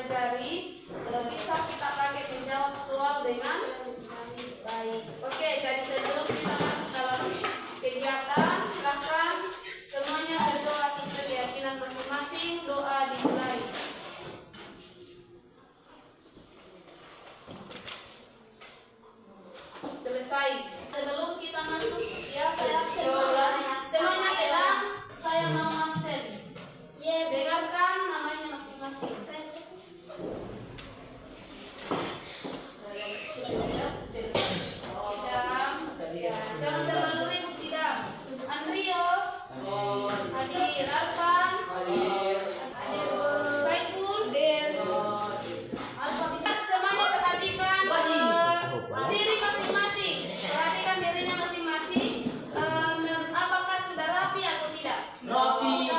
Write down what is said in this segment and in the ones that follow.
mempelajari, bisa kita pakai menjawab soal dengan baik. Oke, jadi sebelum kita masuk dalam kegiatan, silakan semuanya berdoa sesuai keyakinan masing-masing. Doa dimulai. Selesai. Sebelum kita masuk, ya saya absen. Semuanya tenang, saya mau absen. Dengarkan namanya masing-masing. Jangan terlalu ribut, tidak. Andrio, hadir. Alvan, Saiful, semuanya perhatikan diri masing-masing. Perhatikan dirinya masing-masing. Apakah sudah rapi atau tidak? Rapi.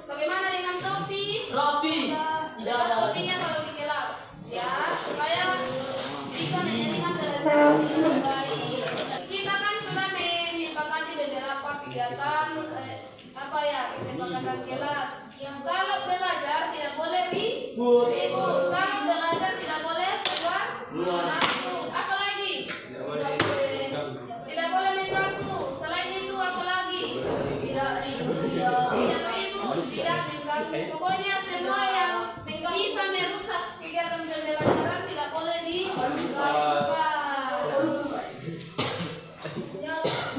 Bagaimana dengan topi? Rapi. Tidak Lepas ada. topinya kalau di kelas, ya, supaya bisa menyeringkan pelajaran dengan baik. Kita kan sudah menyepakati beberapa kegiatan kesepakatan kelas. Kalau belajar tidak boleh ribut. Kalau belajar tidak boleh keluar masuk. Apa lagi? Tidak boleh mengganggu. Selain itu apa lagi? Tidak ribut, tidak mengganggu. Pokoknya semua yang bisa merusak kegiatan pembelajaran tidak boleh diganggu.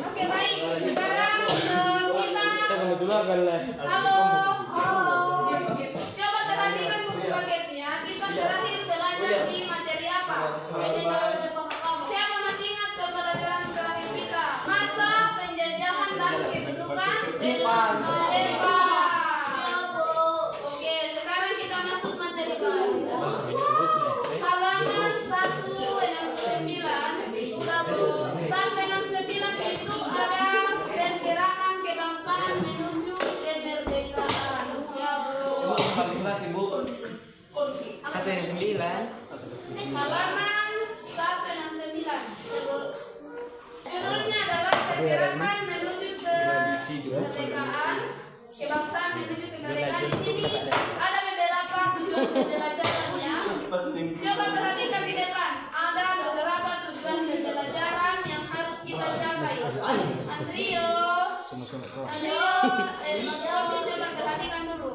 Oke, baik. Sekarang kita halo. Coba perhatikan buku paketnya. Kita terakhir belajar di materi apa? Siapa masih ingat pembelajaran terakhir kita? Masa penjajahan dan kedudukan Jepang. Oke, sekarang kita masuk materi baru. Halaman 169. 169 itu ada pergerakan kebangsaan menuju kemerdekaan. Halaman 169. Judulnya adalah pergerakan menuju kemerdekaan, kebangsaan menuju kemerdekaan. Di sini ada beberapa tujuan pembelajarannya. Coba perhatikan di depan. Ada beberapa tujuan pembelajaran yang harus kita capai. Andrio, coba perhatikan dulu.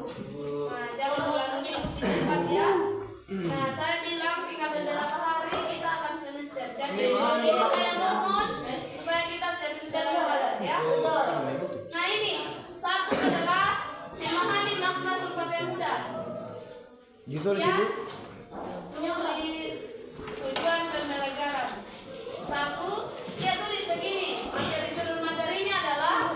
Nah, jangan ulangi di tempat ya. Nah, saya bilang tinggal beberapa hari kita akan semester. Jadi ini saya mohon supaya kita serius belajar ya. Nah, ini satu adalah memahami makna Sumpah Pemuda. Ya, tulis tujuan pembelajaran. Satu, dia tulis begini. Judul materinya adalah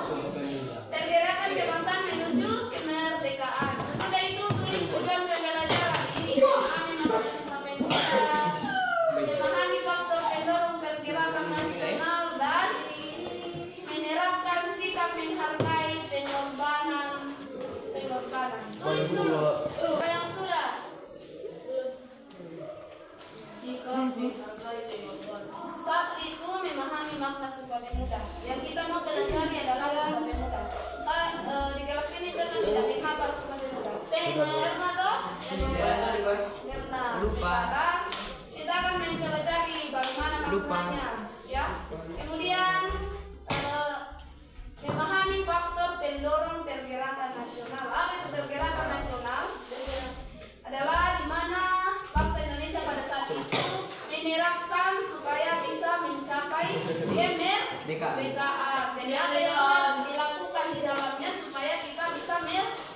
pergerakan kebangsaan menuju kemerdekaan. Sudah itu tulis tujuan pembelajaran. Ini memahami makna Sumpah Pemuda, memahami faktor pendorong pergerakan nasional dan menerapkan sikap menghargai pengorbanan. Tulis dulu. Yang sudah. Sikap menghargai pengorbanan. Satu itu memahami makna Sumpah Pemuda. Yang kita mau pelajari adalah Sumpah Pemuda. Di kelas ini pernah tidak menghafal Sumpah Pemuda? Pernah toh? Pernah. Sekarang kita akan mempelajari bagaimana maknanya, ya. Kemudian memahami faktor pendorong pergerakan nasional. Apa itu pergerakan nasional? Adalah di mana bangsa Indonesia pada saat itu menerapkan supaya bisa mencapai kemerdekaan. Jadi apa yang harus dilakukan di dalamnya supaya kita bisa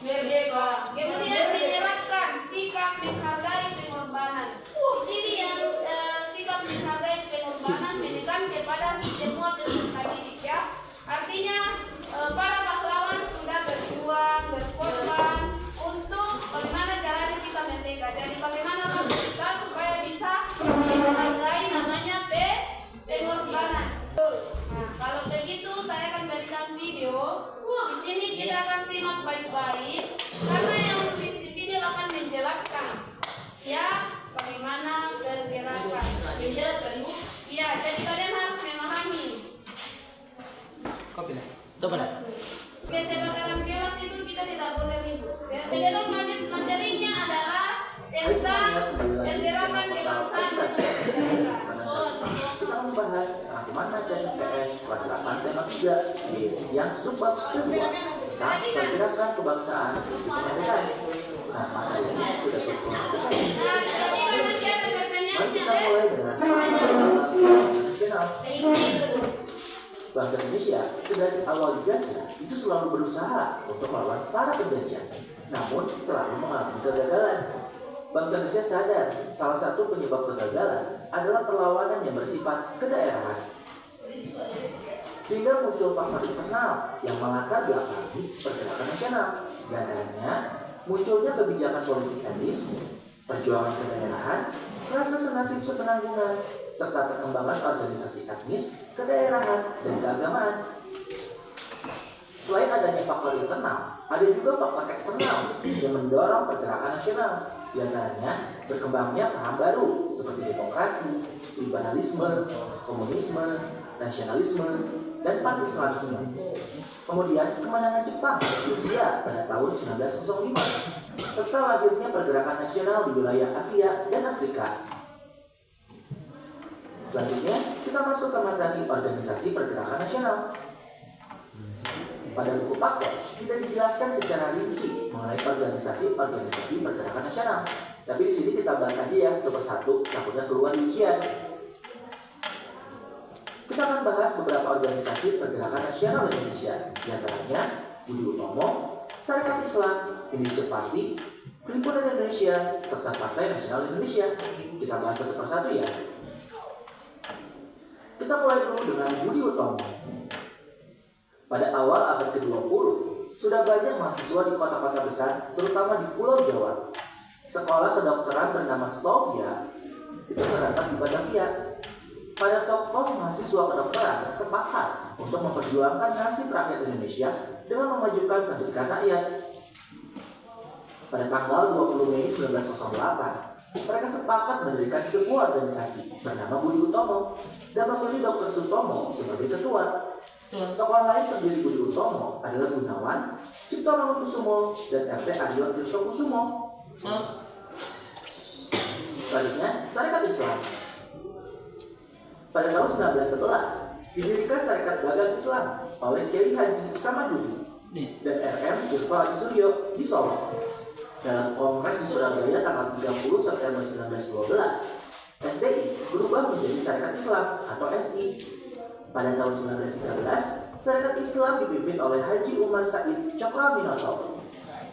merdeka. Kemudian menerapkan sikap menghargai pengorbanan. Di sini yang sikap menghargai pengorbanan menekan kepada semua peserta didik, ya. Artinya para pahlawan sudah berjuang, berkorban untuk bagaimana caranya kita merdeka. Jadi bagaimana kita supaya bisa menghargai namanya pengorbanan. Nah, kalau begitu saya akan berikan teknik PS kelas 8 tema 3 yang subbab kedua tentang pergerakan kebangsaan di kemerdekaan. Nah, maka ini sudah berfungsi. Mari kita mulai dengan nasional. Bangsa Indonesia sedari awal dijajah itu selalu berusaha untuk melawan para penjajah, namun selalu mengalami kegagalan. Bangsa Indonesia sadar salah satu penyebab kegagalan adalah perlawanan yang bersifat kedaerahan. Sehingga muncul faktor internal yang melatar belakangi pergerakan nasional. Di antaranya munculnya kebijakan politik etis, perjuangan kedaerahan, rasa senasib sepenanggungan, serta perkembangan organisasi etnis, kedaerahan, dan keagamaan. Selain adanya faktor internal, ada juga faktor eksternal yang mendorong pergerakan nasional. Di antaranya berkembangnya paham baru seperti demokrasi, liberalisme, komunisme, nasionalisme, dan pan-islamisme. Kemudian kemenangan Jepang di Rusia pada tahun 1905, serta lahirnya pergerakan nasional di wilayah Asia dan Afrika. Selanjutnya, kita masuk ke materi organisasi pergerakan nasional. Pada buku paket, kita dijelaskan secara rinci mengenai organisasi pergerakan nasional. Tapi di sini kita bahas aja ya satu persatu, takutnya keluar di ujian. Kita akan bahas beberapa organisasi pergerakan nasional Indonesia, di antaranya Budi Utomo, Sarekat Islam, Indonesia Party, Perhimpunan Indonesia, serta Partai Nasional Indonesia. Kita bahas satu persatu ya. Kita mulai dulu dengan Budi Utomo. Pada awal abad ke-20, sudah banyak mahasiswa di kota-kota besar, terutama di Pulau Jawa. Sekolah kedokteran bernama Stovia itu terdapat di Batavia. Pada tokoh mahasiswa kedokteran sepakat untuk memperjuangkan nasib rakyat Indonesia dengan memajukan pendidikan rakyat. Pada tanggal 20 Mei 1908, mereka sepakat mendirikan sebuah organisasi bernama Budi Utomo dan memilih Dr. Sutomo sebagai ketua. Tokoh lain pendiri Budi Utomo adalah Gunawan, Cipto Mangunkusumo, dan R.T. Aryo Tirtokusumo. Selanjutnya, Sarekat Islam. Pada tahun 1911, didirikan Sarekat Dagang Islam oleh Kiai Haji Samadudi dan R.M. Tirto Adi Suryo di Solo. Dalam Kongres di Surabaya tanggal 30 September 1912, SDI berubah menjadi Sarekat Islam atau SI. Pada tahun 1913, Sarekat Islam dipimpin oleh Haji Umar Said Cokroaminoto.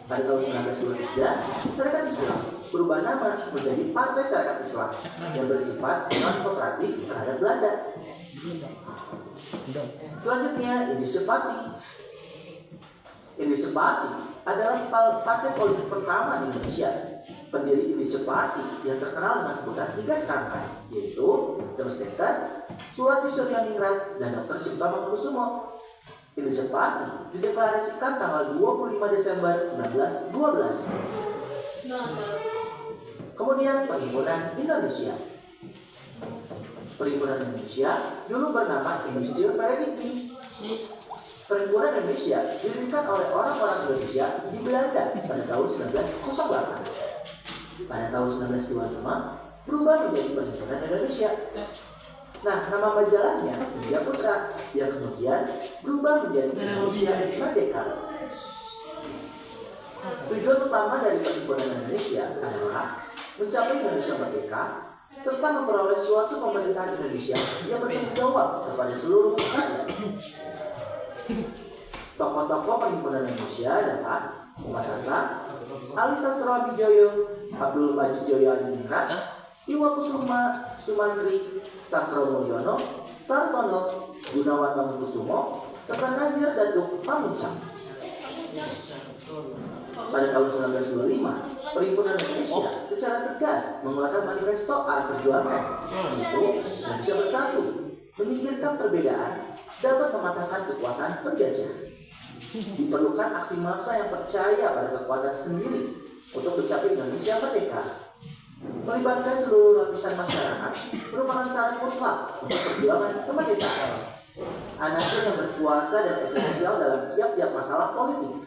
Pada tahun 1923, Sarekat Islam berubah nama menjadi Partai Sarekat Islam yang bersifat non-kooperatif terhadap Belanda. Selanjutnya, Indonesia Party. Indonesia Party adalah partai politik pertama di Indonesia. Pendiri Indonesia Party yang terkenal dengan sebutan 3 serangkai, yaitu Thomas Dekker, Suwardi Suryaningrat, dan Dr. Cipto Mangunkusumo. Indonesia Party dideklarasikan tanggal 25 Desember 1912. Kemudian Perhimpunan Indonesia. Perhimpunan Indonesia dulu bernama Indonesia Peredikti. Perhimpunan Indonesia didirikan oleh orang-orang Indonesia di Belanda pada tahun 1908. Pada tahun 1925 berubah menjadi Perhimpunan Indonesia. Nah, nama majalahnya India Putra yang kemudian berubah menjadi Indonesia Merdeka. Tujuan utama dari Perhimpunan Indonesia adalah mencapai Indonesia Merdeka serta memperoleh suatu pemerintahan Indonesia yang bertanggung jawab kepada seluruh rakyat. Tokoh-tokoh Perhimpunan Indonesia adalah Muhammad Hatta, Ali Sastroamidjojo, Abdul Majid Joyo Adiningrat, Iwa Kusuma Sumantri, Sastro Mulyono, Sartono, Gunawan Mangunkusumo, serta Nazir Datuk Pamuncang. Pada tahun 1925, Perhimpunan Indonesia secara tegas mengeluarkan manifesto arah perjuangan untuk Indonesia bersatu, menyingkirkan perbedaan, dapat mematahkan kekuasaan penjajah. Diperlukan aksi massa yang percaya pada kekuatan sendiri untuk mencapai Indonesia merdeka. Melibatkan seluruh lapisan masyarakat merupakan syarat mutlak untuk perjuangan kemerdekaan. Anarki yang berkuasa dan esensial dalam tiap-tiap masalah politik.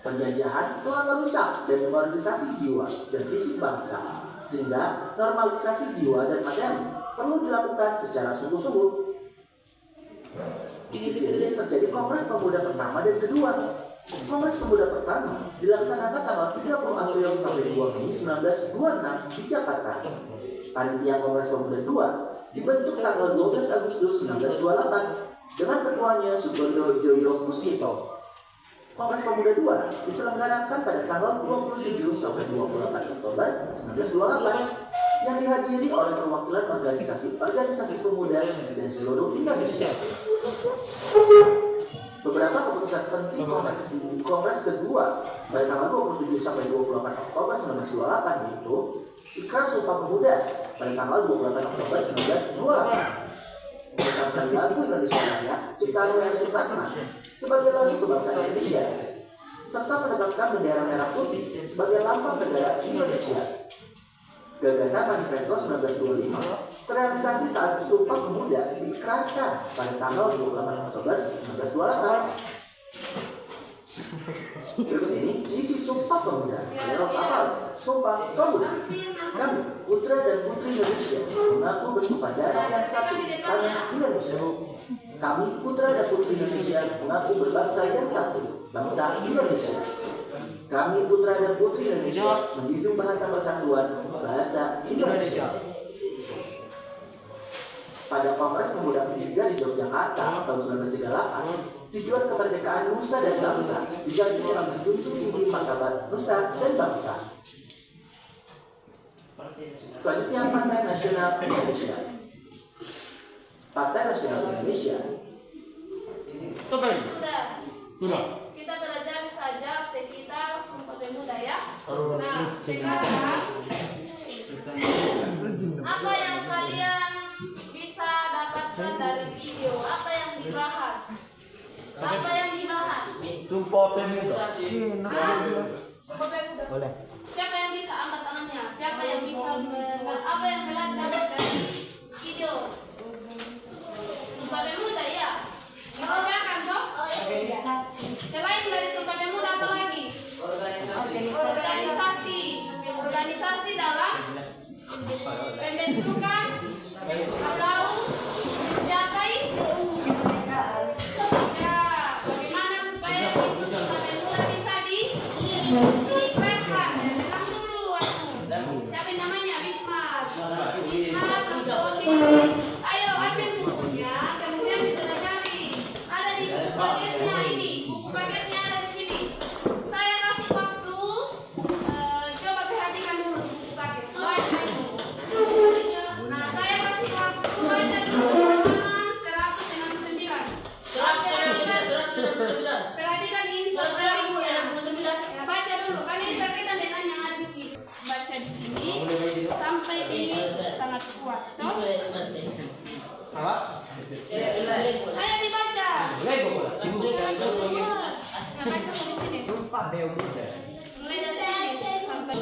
Penjajahan telah merusak dan memoralisasi jiwa dan fisik bangsa, sehingga normalisasi jiwa dan materi perlu dilakukan secara sungguh-sungguh. Di sini terjadi Kongres Pemuda pertama dan kedua. Kongres Pemuda pertama dilaksanakan tanggal 30 April sampai 2 Mei 1926 di Jakarta. Panitia Kongres Pemuda 2 dibentuk tanggal 12 Agustus 1928 dengan ketuanya Sugondo Joyo Kusmito. Kongres Pemuda 2 diselenggarakan pada tanggal 27 sampai 28 Oktober 1928 yang dihadiri oleh perwakilan organisasi pemuda dan seluruh Indonesia. Beberapa keputusan penting Kongres kedua pada tanggal 27 sampai 28 Oktober 1928 yaitu Ikrar Sumpah Pemuda pada tanggal 28 Oktober 1928. Menetapkan lagu Indonesia Raya Soekarno dan Soekarno sebagai lagu kebangsaan Indonesia, serta menetapkan bendera merah putih sebagai lambang negara Indonesia. Gagasan Manifesto 1925 terrealisasi saat Sumpah Pemuda diikrarkan pada tanggal 28 Oktober 1928. Berikut ini isi Sumpah Pemuda. Harus hafal. Sumpah Pemuda. Kami, putra dan putri Indonesia, mengaku bersumpah darah yang satu, tanah Indonesia. Kami, putra dan putri Indonesia, mengaku berbangsa yang satu, bangsa Indonesia. Kami, putra dan putri Indonesia, menjunjung bahasa persatuan, bahasa Indonesia. Pada Kongres Pemuda ketiga di Yogyakarta tahun 1938, tujuan kemerdekaan nusa dan bangsa diganti dengan menjunjung tinggi martabat nusa dan bangsa. Selanjutnya, Partai Nasional Indonesia. Partai Nasional Indonesia. Sudah. Kita belajar saja sekitar Sumpah Pemuda ya. Nah, sekarang apa yang kalian bisa dapatkan dari video? Apa yang dibahas? Apa yang dibahas? Sumpah Pemuda. Sumpah Pemuda. Boleh. Siapa yang bisa angkat tangannya? Siapa yang bisa apa yang kalian dapat dari video? Sumpah Pemuda ya. Dibacakan toh? Selain dari Sumpah Pemuda apa lagi? Organisasi dalam pembentukan atau mencapai ya bagaimana supaya itu Sumpah Pemuda bisa diikrarkan. Bilang dulu aku. Siapa namanya? Wisma Prasobi. Ayo ambil bukunya, kemudian dipelajari. Ada di buku paketnya ini. Buku paketnya ada di sini. Saya kasih waktu. Coba perhatikan dulu buku paket. Baca ini. Nah, saya kasih waktu baca dulu halaman 169. Perhatikan info selanjutnya. Baca dulu. Kalian terkaitan dengan yang ada di sini. Baca di sini sampai di sangat kuat. Toh? Ayo dibaca. Baca di sini. Sumpah Pemuda. Mulai dari sini sampai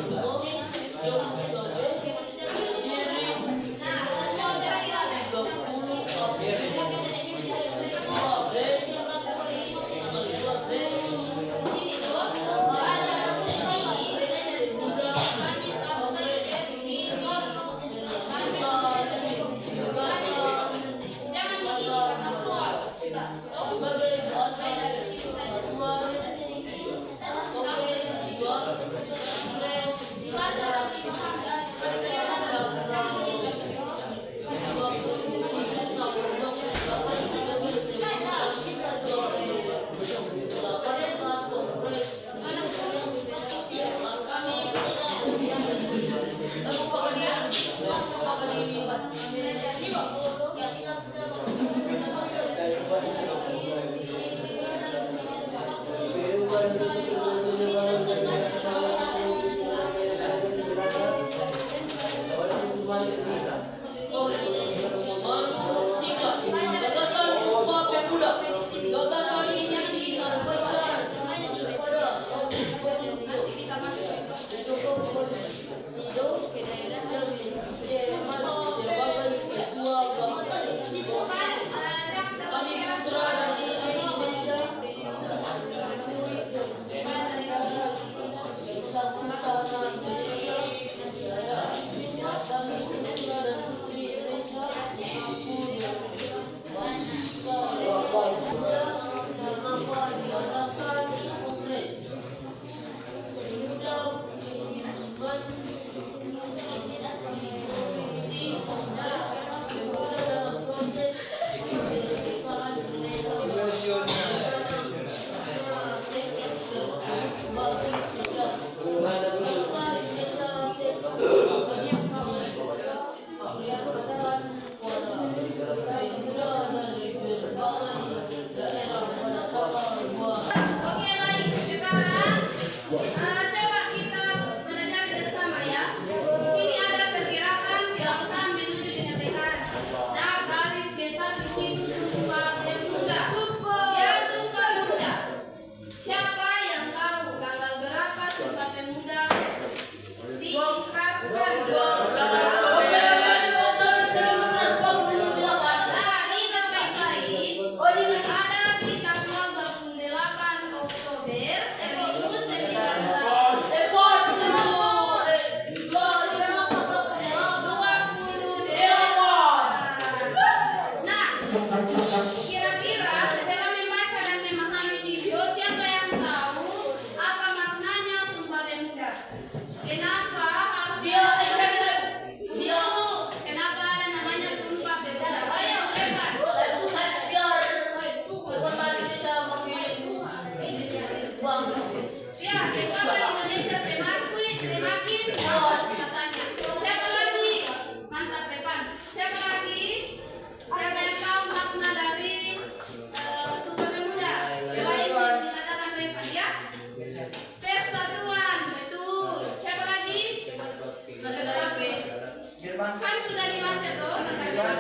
kan sudah dibaca tuh tentang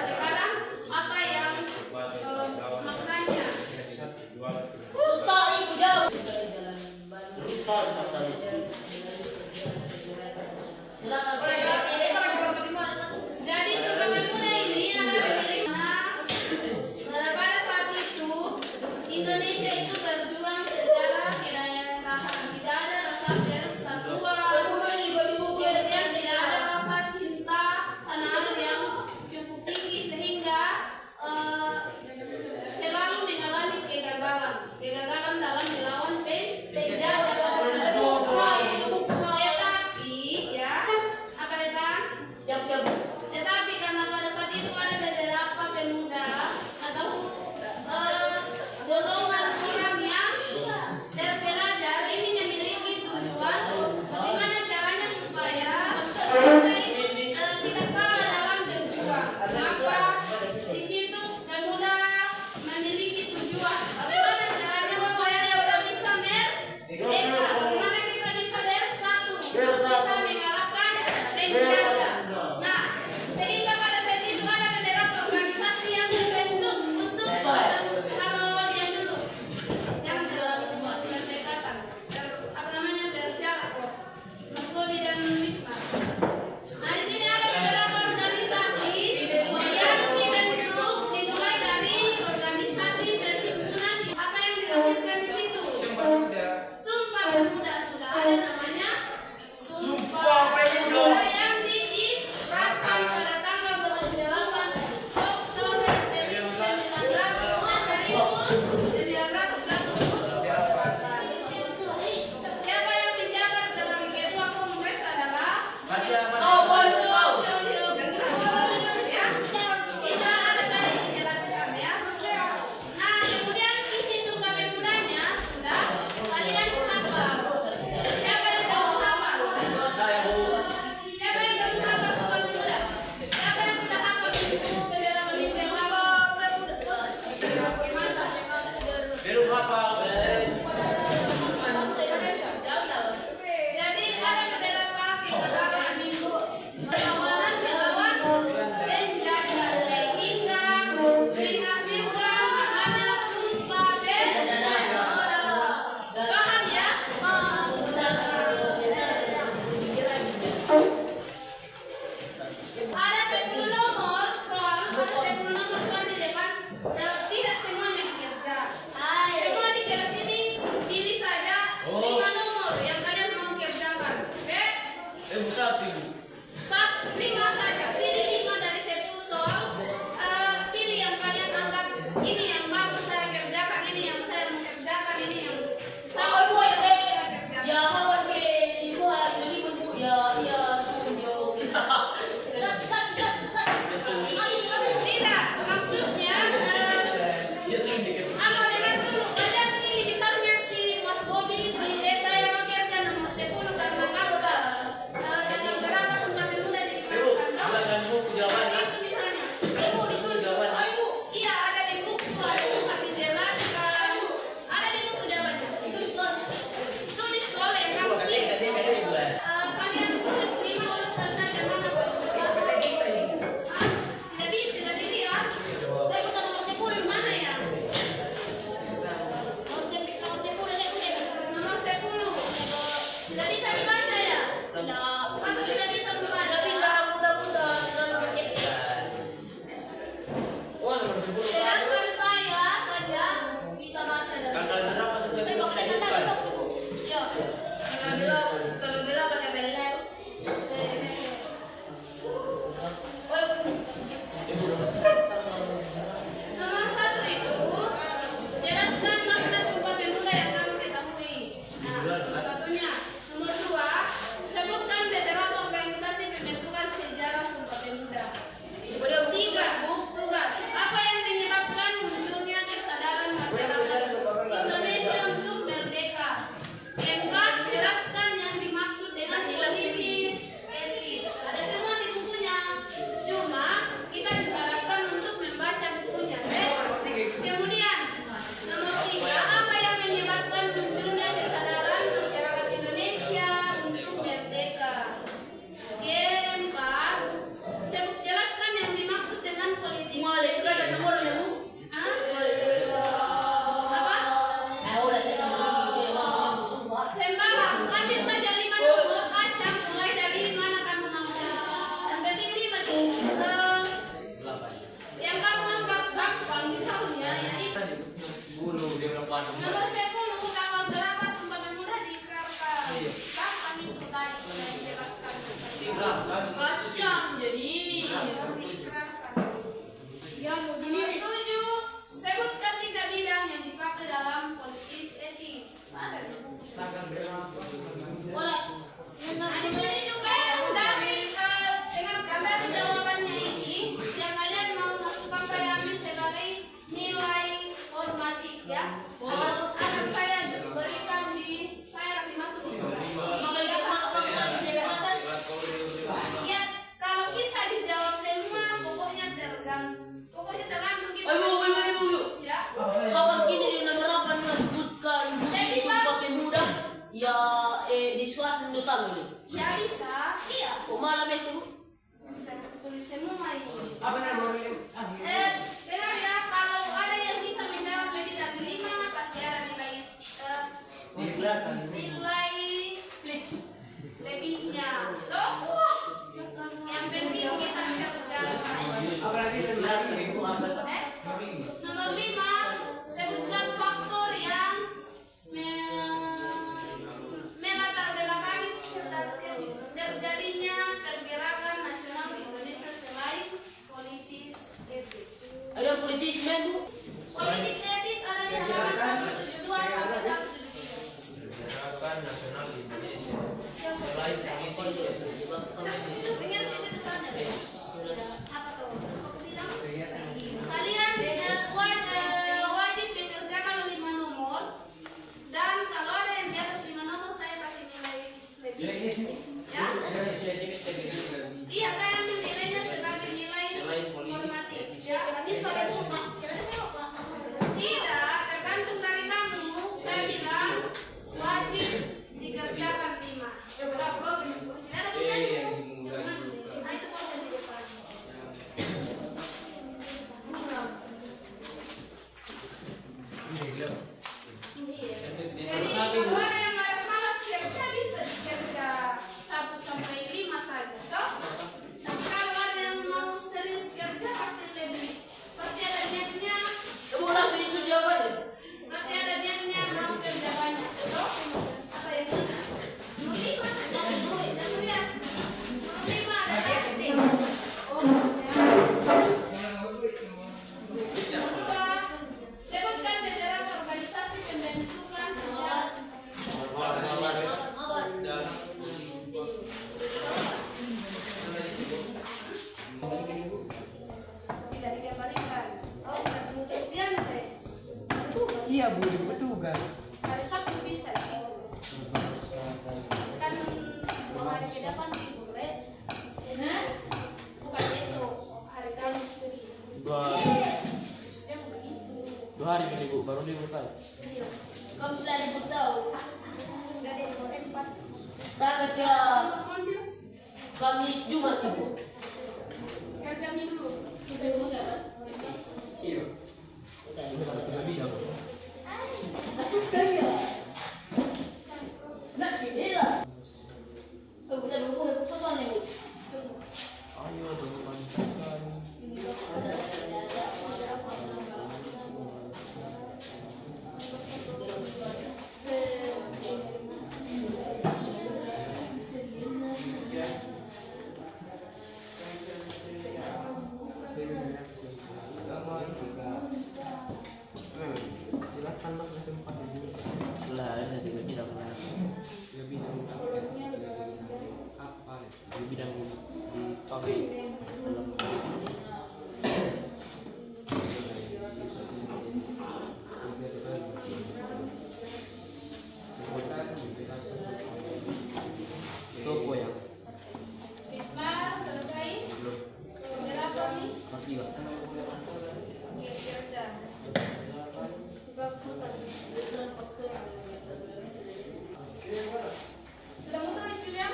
sekarang apa yang maknanya? Tak ikut jauh. Jadi surga pemuda ini adalah milik pada saat itu Indonesia itu berjuang secara kedaerahan, tidak ada rasa persatuan, kemudian tidak ada rasa cinta tanah air yang cukup tinggi sehingga selalu mengalami kegagalan dalam melawan penjajah pada saat itu. Tetapi ya apa datang? Tetapi karena pada saat itu ada beberapa pemuda atau golongan orang yang terpelajar ini memiliki tujuan bagaimana caranya supaya mereka ini tidak kalah dalam berjuang. Maka di situ pemuda memiliki tujuan bagaimana caranya supaya kita bisa merdeka, bagaimana kita bisa bersatu, bisa mengalahkan penjajah. Nah, sehingga pada saat itu ada beberapa organisasi yang terbentuk untuk kalau yang dulu jangan terlalu berdekatan, apa namanya berjarak kok, Mas Bobi dan Wisma. Nah di sini ada beberapa organisasi yang dibentuk dimulai dari organisasi perhimpunan. Apa yang dilahirkan di situ? Sumpah Pemuda sudah ada namanya. Sumpah Pemuda yang diisyaratkan pada tanggal 28 Oktober 1980. Siapa yang menjabat sebagai ketua kongres adalah ya. Bisa ada tadi dijelaskan ya. Nah kemudian isi Sumpah Pemudanya sudah kalian hafal. Siapa yang tahu hafal? Siapa yang belum hafal Sumpah Pemuda? Siapa yang sudah hafal isi bendera menit yang lalu? Jadi ada beberapa kegagalan perlawanan melawan penjajah sehingga menghasilkan namanya Sumpah Pemuda. Paham ya? Ada 10 nomor soal di depan. Tidak semuanya dikerja. Semua di kelas ini pilih saja 5 nomor yang kalian mau kerjakan. Oke? 5 saja. Pilih 5 dari 10 soal. Pilih yang kalian anggap ini yang bagus saya kerjakan, ini yang saya mau kerjakan, ini yang saya kerjakan. Tidak, maksudnya dengan dulu kalian pilih misalnya si Mas Bobi itu saya mau kerja nomor 10 karena apa? Tanggal berapa Sumpah Pemuda dikeluarkan? Kacang jadi. Yang ketujuh, sebutkan 3 bidang yang dipakai dalam politis etis. Ada di buku. Nah, di sini juga dari dengan gambar jawabannya ini, yang kalian mau masukkan saya ambil sebagai nilai formatif ya. Akan saya berikan saya kasih masuk di ya, kalau bisa dijawab semua, pokoknya tergantung gitu. Ayo. Ya. Kakak kini di nomor 8 menyebutkan Jadi, isu pakai muda ya di suatu utama ini. Ya bisa, iya. Kok malam besok? Bisa tulis semua ini. Apa namanya? Dengar ya, kalau ada yang bisa menjawab lebih dari 5, pasti ada nilai Di belakang. nilai Please. lebihnya. Loh? Yang penting kita bisa berjalan. Apa lagi sebelah ini? Nomor 5, sebutkan faktor yang melatar belakangi terjadinya pergerakan nasional di Indonesia selain politis etis. Ada politis men bu. Politik etis ada di halaman 172 sampai 173. Gerakan nasional di Indonesia selain politik Dengar itu tulisannya. Apa tuh? Aku bilang kalian wajib mengerjakan 5 nomor, dan kalau ada yang di atas 5 nomor saya kasih nilai lebih. Ya? Iya, saya ambil nilainya sebagai nilai formatif. Ya, nanti soalnya tidak tergantung dari kamu. Saya bilang wajib dikerjakan 5. Tidak ada punyanya. Nah, itu poin di depan. Jadi kalau ada yang malas-malas ya bisa kerja 1 sampai 5 saja, toh? Tapi kalau ada yang mau serius kerja pasti ada niatnya, Kamu langsung itu siapa ya? pasti ada niatnya mau kerja banyak, toh? Apa yang mana? Nomor 5, jangan lihat. Nomor 5 ada acting. Oh, Kedua, sebutkan beberapa organisasi pembentukan sejarah. Tidak dikembalikan. Oh, tidak menulis dia nih. Iya bu, petugas. Hari Sabtu bisa. Kan 2 hari ke depan libur, bukan besok, hari Kamis. Dua hari ini bu, baru dibuka. Kamu sudah diberitahu. Tak kerja Kamis Jumat sih bu. Kerja dulu. Iya. Nak bila? Aku dah buku susah ni bu. Ayo teman. Lah, ada di bidang mana? Di bidang di pabrik. Toko ya. Risma selesai. Berapa nih? Masih Pak. Kerja. Sudah menulis William?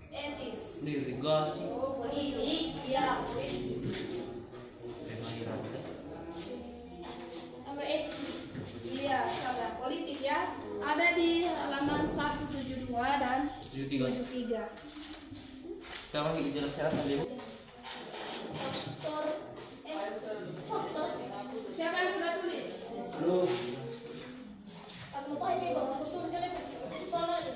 Etis. Di gas. Oh, politik. Ya. Nomor S. Iya, salah. Politik ya. Ada di halaman 172 dan 73. Sekarang kita jelaskan dulu. Faktor. Siapa yang sudah tulis? Lu. Aku lupa ini bang. Aku suruh jadi soalnya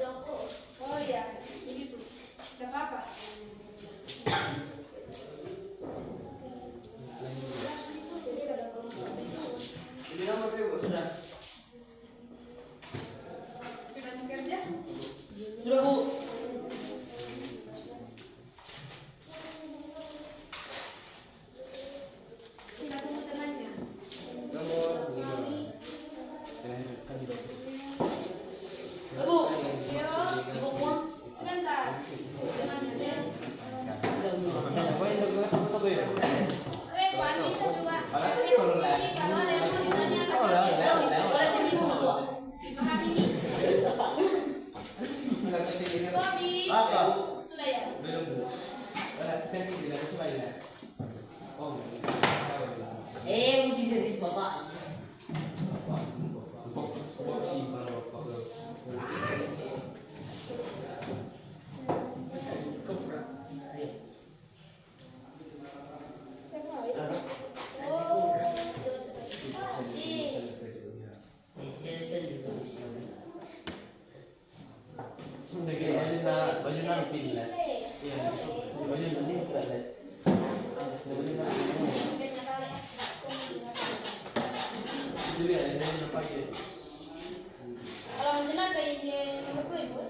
Sebentar. Rewan bisa juga. Kalau ada yang mau ditanyakan, dipahami nih. Bobby. Sudah ya? Budi serius bapak. Kalau menjelang kayak ini, apa ibu?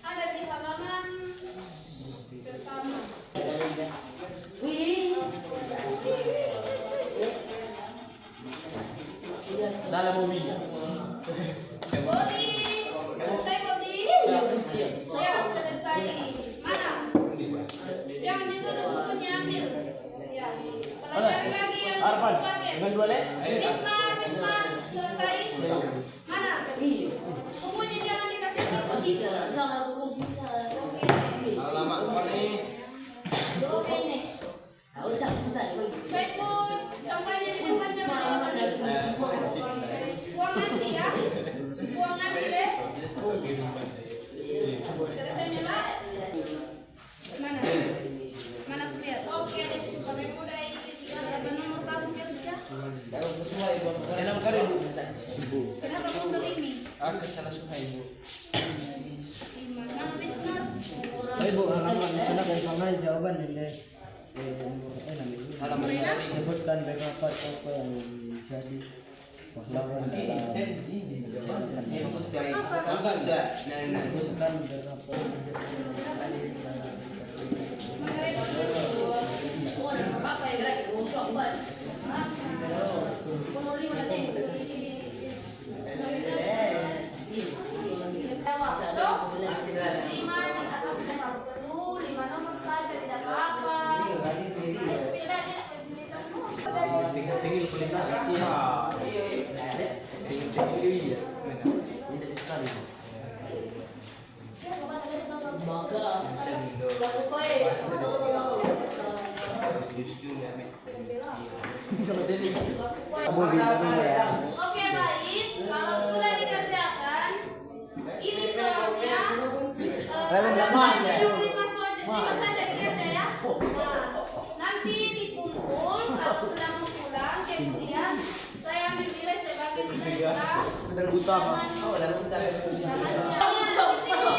Ada di halaman pertama. Dalam mobil. Bobby, selesai Bobby. Saya selesai. Mana? Jangan ditutup bukunya, ambil. Ya. Pelajari lagi yang Arfan, lagi. dengan dua lek. Wisma, selesai. Mana? Bukunya jangan dikasih ke posisi. Lama kali. Oke, next. Saiful, sampahnya di tempatnya buang nanti ya. Buang nanti deh. Selesai Mila. Mana? Mana kuliah? Oke, kami muda ini segala. Apa nomor kamu kerja? Enam kali bu. Kenapa untuk ini? Aku salah suka ibu. Mana Wisma? Ibu halaman sana dari sana jawaban dari Halaman ini. sebutkan beberapa tokoh yang jadi pahlawan dalam sebutkan beberapa Lima di atas memang perlu, 5 nomor saja tidak apa-apa. Tinggi kuliah siapa? Tinggi ya. Ini sekali. Oke baik, kalau sudah dikerjakan, ini soalnya yang lima saja dikerja ya. Nah, nanti dikumpul, kalau sudah mau pulang, kemudian saya ambil nilai sebagai peserta.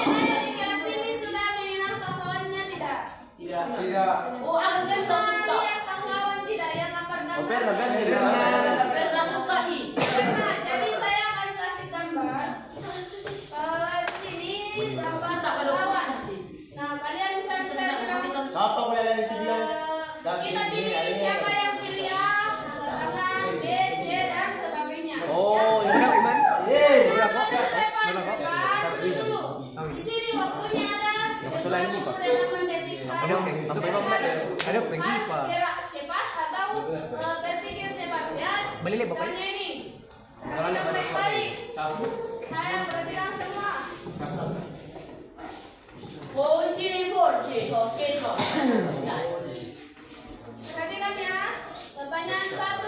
Jangan di kelas ini sudah mengenal pahlawannya tidak? Tidak. Oh, aku suka lihat pahlawan tidak yang apa gambar? Nah, jadi saya akan kasih gambar. Di sini gambar pahlawan. Nah, kalian bisa bilang Apa boleh ada di sini? kita pilih siapa yang pilih A, tangan B, C dan sebagainya. Oh, Ya. ini Iman. Dulu. Di sini waktunya ada 20 detik saja. ada pergi pak Cepat atau berpikir cepat ya. Balik, Bapak. Misalnya ini. Kita baik-baik. Saya berbilang semua. Perhatikan ya. Pertanyaan 1.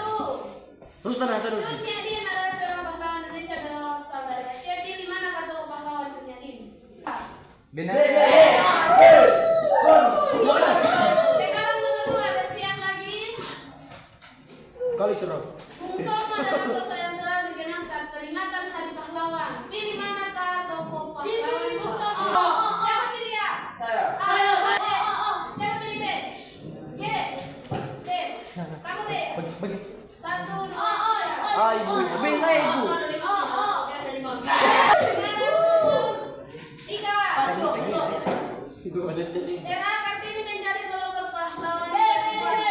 Terus tanah terus. Cut Nyadin adalah seorang pahlawan Indonesia dengan saudara. Cek di mana kata pahlawan Cut Nyadin? benar Sekarang nomor 2 bersiap lagi. kali suruh Bung Tomo adalah sosok yang selalu dikenang saat peringatan Hari Pahlawan. Pilih manakah tokoh pahlawan Bung Tomo? Siapa pilih ya? Saya. Siapa pilih B? C. D. Kamu D. bagi 1, 2, 3. ibu beda ibu Sekarang nomor 3. itu ada jadi Era Kartini mencari kelompok pahlawan. Pilih mana?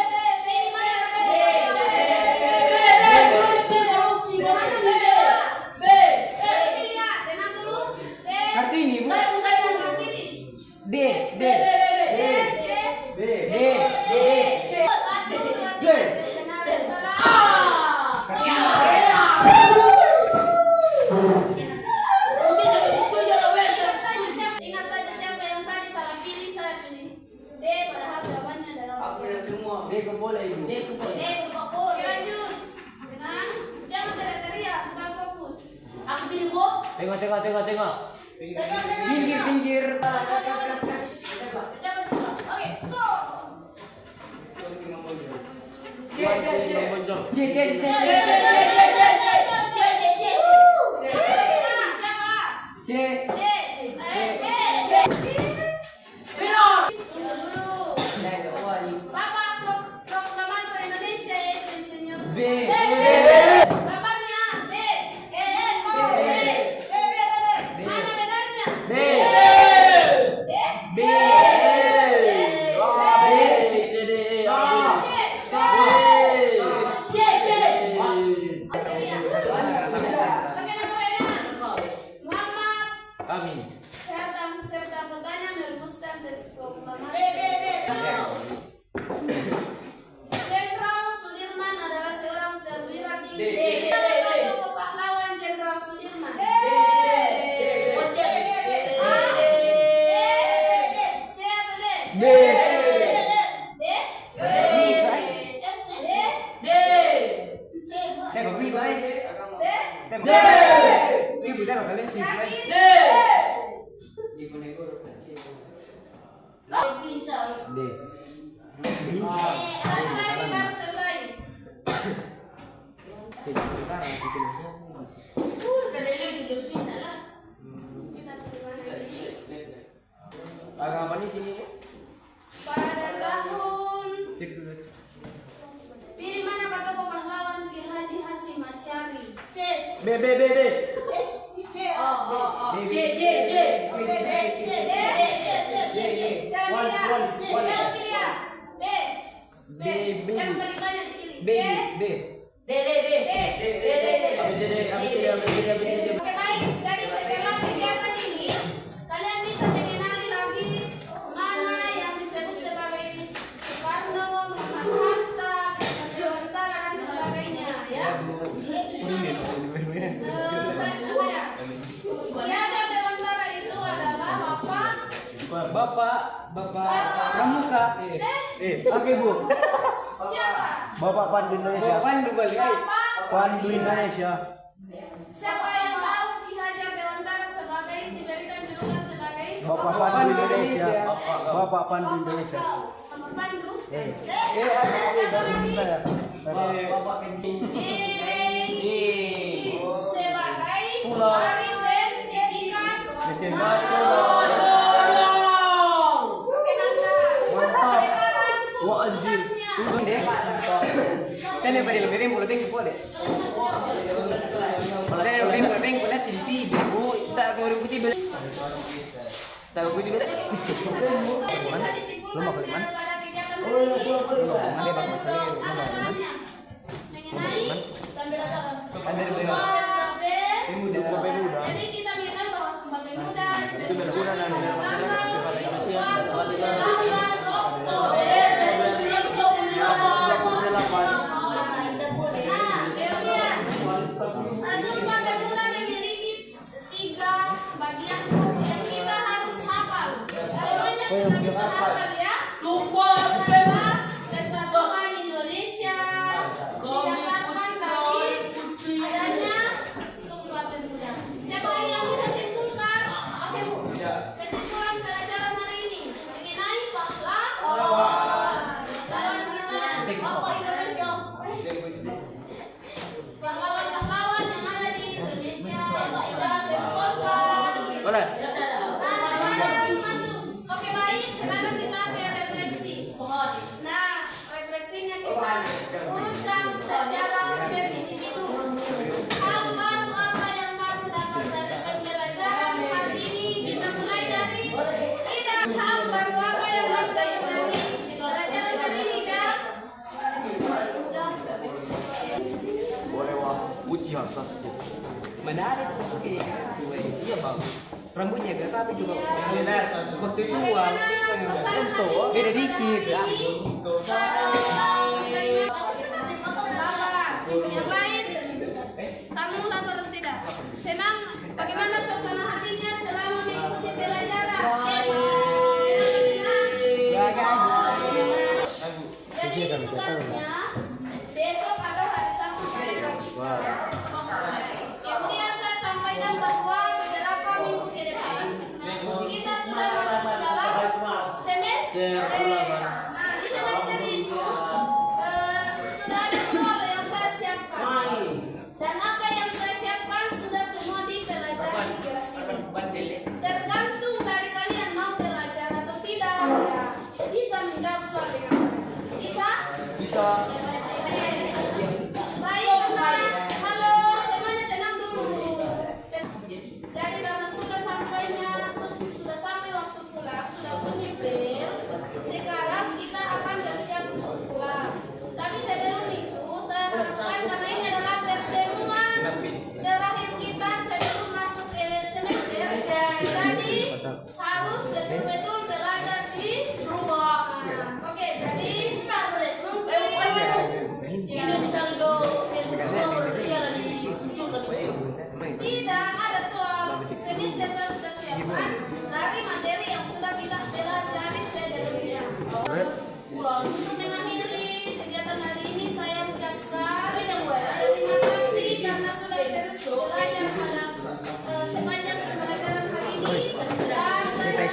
Tengok. Pinggir. Bapak Proklamator Indonesia yaitu Insinyur B. Kabarnya B. Mana bedarnya? B. D. Muhammad Amin. serta anggotanya merumuskan teks proklamasi. Jenderal Sudirman adalah seorang perwira tinggi. Nama pahlawan Jenderal Sudirman. C atau D? B. D? Tengok B baik. D? Tengok. Ibu tengok kalian sih. Yakin? D. Satu lagi baru selesai. Agama ini gini. Pada tahun Cek dulu. pilih mana kata pahlawan Ki Haji Hasyim Asy'ari. B. Siapa pilih ya? D. B. Siapa balik tanya dipilih? B. ABCD. Oke baik, jadi setelah kegiatan ini kalian bisa mengenali lagi mana yang disebut sebagai Soekarno, Hatta, Dewantarah dan sebagainya ya. Ki Hajar Dewantara itu adalah Bapak Pramuka. Oke Bu. siapa? Bapak Pandu Indonesia. Pandu balik. Bapak Pandu Indonesia. siapa yang tahu Ki Hajar Dewantara sebagai diberikan julukan sebagai Bapak Pandu Indonesia. Bapak Pandu Indonesia. Bapak Pandu? Bapak Sebagai Pulau. Presiden Pendidikan Presiden Nasional. Mantap. Sekarang Wah, anjir. tugasnya. Kan yang pada lebih boleh tinggi boleh. Kalau yang lebih boleh tinggi, bu. Tak mau putih boleh. Tak putih boleh. Yang bisa disimpulkan pada kegiatan hari ini adalah mengenai Sumpah Pemuda. Jadi kita mengenal bahwa Sumpah Pemuda itu berguna dalam Sumpah Pemuda memiliki 3 bagian pokok yang kita harus hafal. Semuanya sudah bisa hafal ya. Sumpah Pemuda Kesatuan Indonesia didasarkan dari adanya Sumpah Pemuda. Siapa lagi yang bisa simpulkan? Oke Bu. Kesimpulan pelajaran hari ini mengenai pahlawan kita. Pahlawan-pahlawan yang ada di Indonesia dan berkorban. Boleh. Oke baik, sekarang kita ke refleksi. Nah, refleksinya kita urutkan secara per individu. Hal baru apa yang kamu dapat dari pembelajaran hari ini? Kita mulai dari kita. Hal baru apa yang kamu dapat dari pembelajaran hari ini, Kak? Boleh wah. Uji harus sedikit. Menarik sekali. Iya bagus. Rambutnya agak sapi juga. Beda seperti itu. Bagaimana suasana hati? Beda dikit. Yang lain, kamu lapar atau tidak? Senang? Bagaimana suasana hatinya selama mengikuti pelajaran? Jadi tugasnya besok atau hari Sabtu sore pagi. Yang dia saya sampaikan bahwa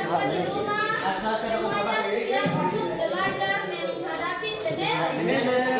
siapa di rumah semuanya siap untuk belajar menghadapi semester